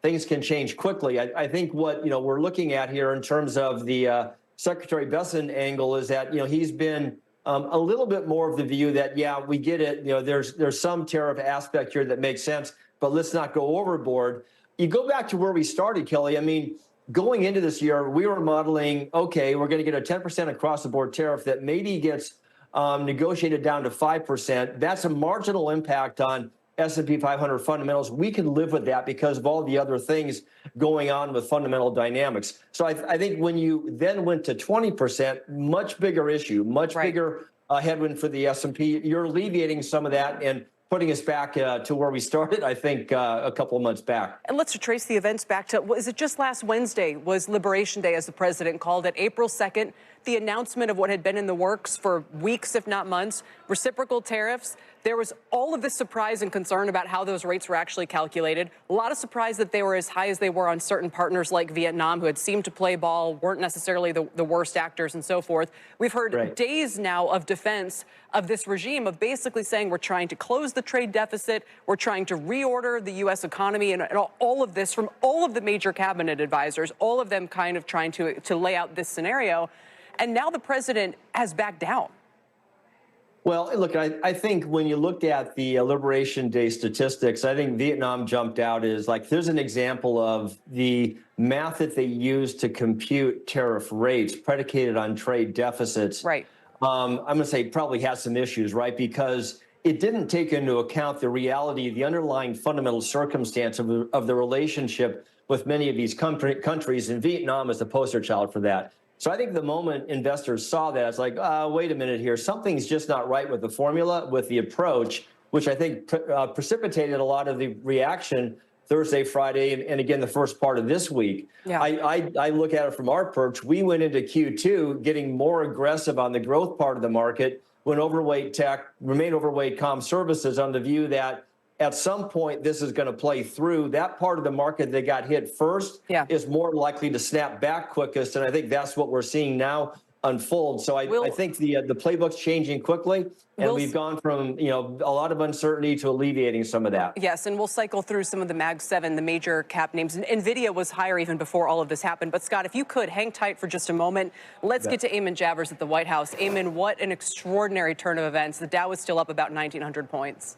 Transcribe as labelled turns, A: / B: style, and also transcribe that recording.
A: things can change quickly. I think what we're looking at here in terms of the Secretary Bessent angle is that he's been a little bit more of the view that we get it. There's some tariff aspect here that makes sense, but let's not go overboard. You go back to where we started, Kelly. I mean, going into this year, we were modeling, okay, we're going to get a 10% across the board tariff that maybe gets negotiated down to 5%. That's a marginal impact on S&P 500 fundamentals. We can live with that because of all the other things going on with fundamental dynamics. So I think when you then went to 20%, much bigger issue, much bigger headwind for the S&P. You're alleviating some of that and putting us back to where we started, I think, a couple of months back.
B: And let's trace the events back to, was it just last Wednesday was Liberation Day, as the president called it, April 2nd, the announcement of what had been in the works for weeks, if not months, reciprocal tariffs. There was all of this surprise and concern about how those rates were actually calculated. A lot of surprise that they were as high as they were on certain partners like Vietnam, who had seemed to play ball, weren't necessarily the worst actors and so forth. We've heard days now of defense of this regime of basically saying we're trying to close the trade deficit, we're trying to reorder the U.S. economy, and all of this from all of the major cabinet advisors, all of them kind of trying to lay out this scenario. And now the president has backed down.
A: Well, look, I think when you looked at the Liberation Day statistics, I think Vietnam jumped out as like, there's an example of the math that they use to compute tariff rates predicated on trade deficits.
B: Right.
A: I'm going to say probably has some issues, right? Because it didn't take into account the reality, the underlying fundamental circumstance of the relationship with many of these countries, and Vietnam is the poster child for that. So I think the moment investors saw that, it's like, wait a minute here, something's just not right with the formula, with the approach, which I think precipitated a lot of the reaction Thursday, Friday, and again, the first part of this week. Yeah. I look at it from our perch. We went into Q2 getting more aggressive on the growth part of the market, when overweight tech, remain overweight comm services, on the view that at some point this is going to play through. That part of the market that got hit first is more likely to snap back quickest, and I think that's what we're seeing now unfold. So I think the playbook's changing quickly, and we've gone from a lot of uncertainty to alleviating some of that.
B: Yes, and we'll cycle through some of the Mag 7, the major cap names. NVIDIA was higher even before all of this happened. But Scott, if you could hang tight for just a moment, let's get to Eamon Javers at the White House. Eamon, what an extraordinary turn of events. The Dow is still up about 1,900 points.